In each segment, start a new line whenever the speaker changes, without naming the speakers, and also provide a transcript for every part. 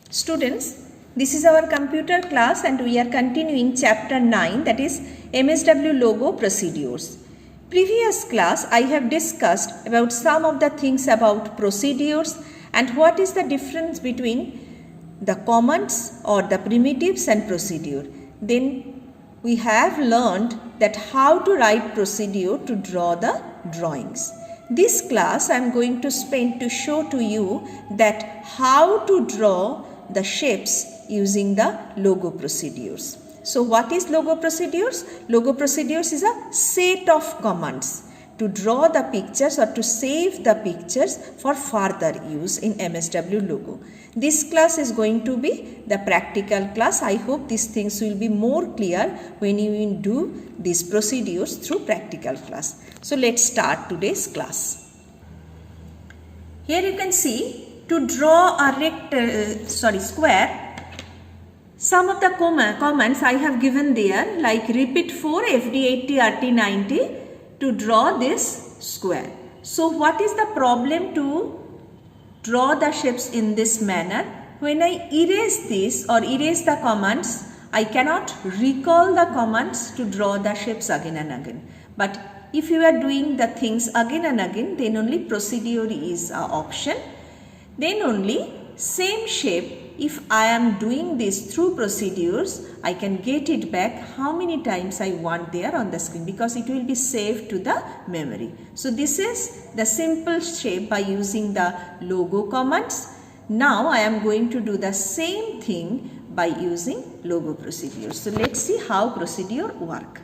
Students, this is our computer class and we are continuing chapter 9, that is MSW logo procedures. Previous class I have discussed about some of the things about procedures and what is the difference between the commands or the primitives and procedure. Then we have learned that how to write procedure to draw the drawings. This class I am going to spend to show to you that how to draw the shapes using the logo procedures. So what is logo procedures? Logo procedures is a set of commands to draw the pictures or to save the pictures for further use in MSW logo. This class is going to be the practical class. I hope these things will be more clear when you will do these procedures through practical class. So let's start today's class. Here you can see to draw a square. Some of the commands I have given there, like repeat 4 FD80 RT90 to draw this square. So what is the problem to draw the shapes in this manner? When I erase this or erase the commands, I cannot recall the commands to draw the shapes again and again. But if you are doing the things again and again, then only procedure is an option. Then only same shape, if I am doing this through procedures, I can get it back how many times I want there on the screen because it will be saved to the memory. So this is the simple shape by using the logo commands. Now I am going to do the same thing by using logo procedures. So let's see how procedure work.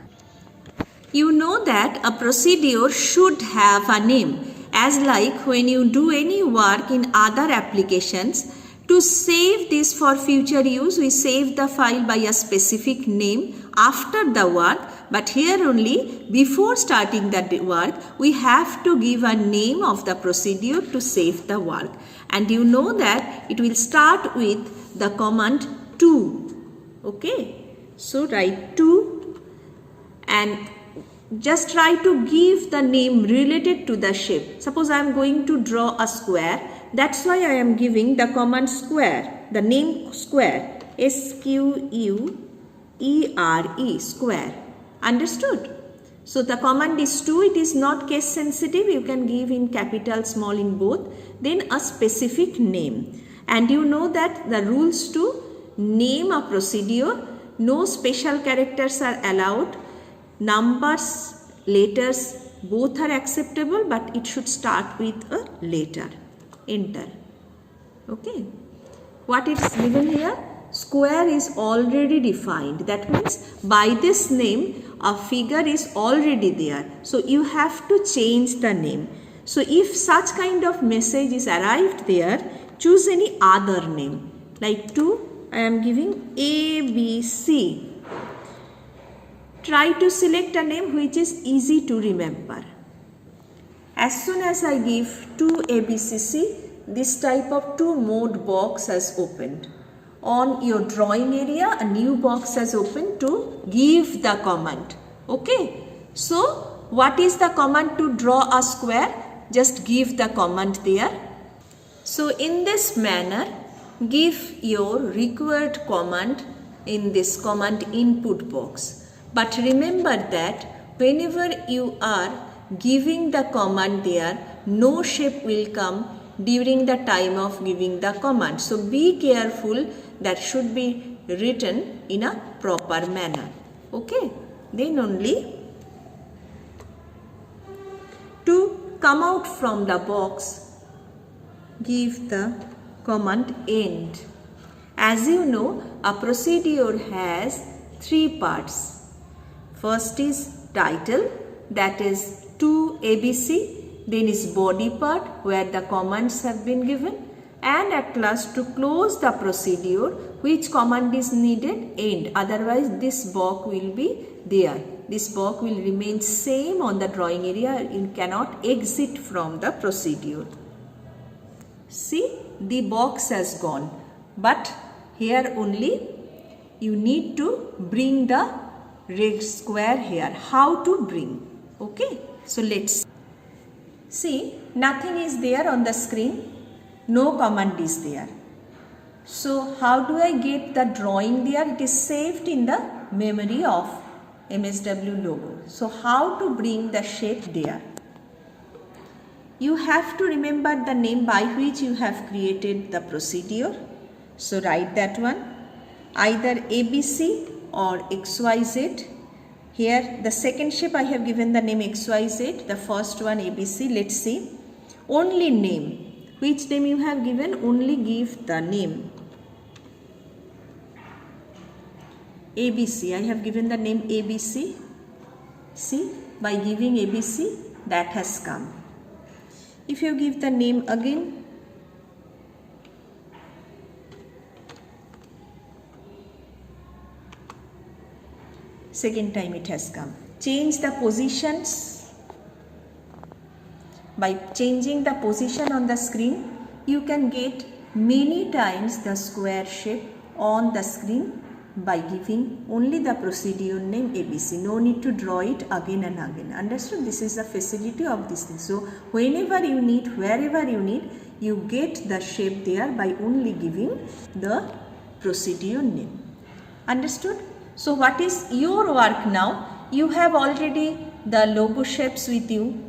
You know that a procedure should have a name, as like when you do any work in other applications. To save this for future use, we save the file by a specific name after the work, but here only before starting the work, we have to give a name of the procedure to save the work. And you know that it will start with the command to. Okay, so write to and just try to give the name related to the shape. Suppose I am going to draw a square. That's why I am giving the command square, the name square, S-Q-U-E-R-E, square. Understood? So the command is to, it is not case sensitive. You can give in capital, small in both. Then a specific name. And you know that the rules to name a procedure, no special characters are allowed. Numbers, letters, both are acceptable, but it should start with a letter. Enter. Okay. What is given here? Square is already defined. That means by this name, a figure is already there. So you have to change the name. So if such kind of message is arrived there, choose any other name. Like to, I am giving ABC. Try to select a name which is easy to remember. As soon as I give to ABCC, this type of to mode box has opened. On your drawing area, a new box has opened to give the command. Okay. So, what is the command to draw a square? Just give the command there. So, in this manner, give your required command in this command input box. But remember that whenever you are giving the command there, no shape will come during the time of giving the command. So be careful, that should be written in a proper manner. Okay. Then only to come out from the box, give the command end. As you know, a procedure has three parts. First is title, that is to ABC. Then is body part where the commands have been given, and at last to close the procedure, which command is needed? End. Otherwise this box will be there. This box will remain same on the drawing area. You cannot exit from the procedure. See, the box has gone, but here only you need to bring the square here. How to bring? Okay, so let's see. Nothing is there on the screen. No command is there. So how do I get the drawing there? It is saved in the memory of MSW logo. So how to bring the shape there? You have to remember the name by which you have created the procedure. So write that one, either ABC or XYZ. Here the second shape I have given the name XYZ, the first one ABC. Let's see. Only name. Which name you have given? Only give the name. ABC. I have given the name ABC. See, by giving ABC, that has come. If you give the name again, second time it has come. Change the positions. By changing the position on the screen, you can get many times the square shape on the screen by giving only the procedure name ABC. No need to draw it again and again. Understood? This is the facility of this thing. So whenever you need, wherever you need, you get the shape there by only giving the procedure name. Understood? So what is your work now? You have already the logo shapes with you.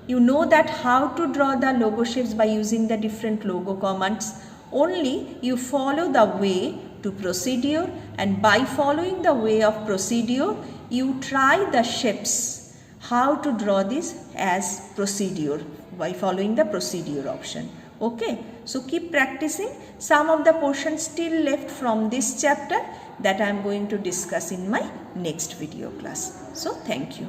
You know that how to draw the logo shapes by using the different logo commands. Only you follow the way to procedure, and by following the way of procedure, you try the shapes. How to draw this as procedure by following the procedure option. Okay, so keep practicing. Some of the portions still left from this chapter that I am going to discuss in my next video class. So thank you.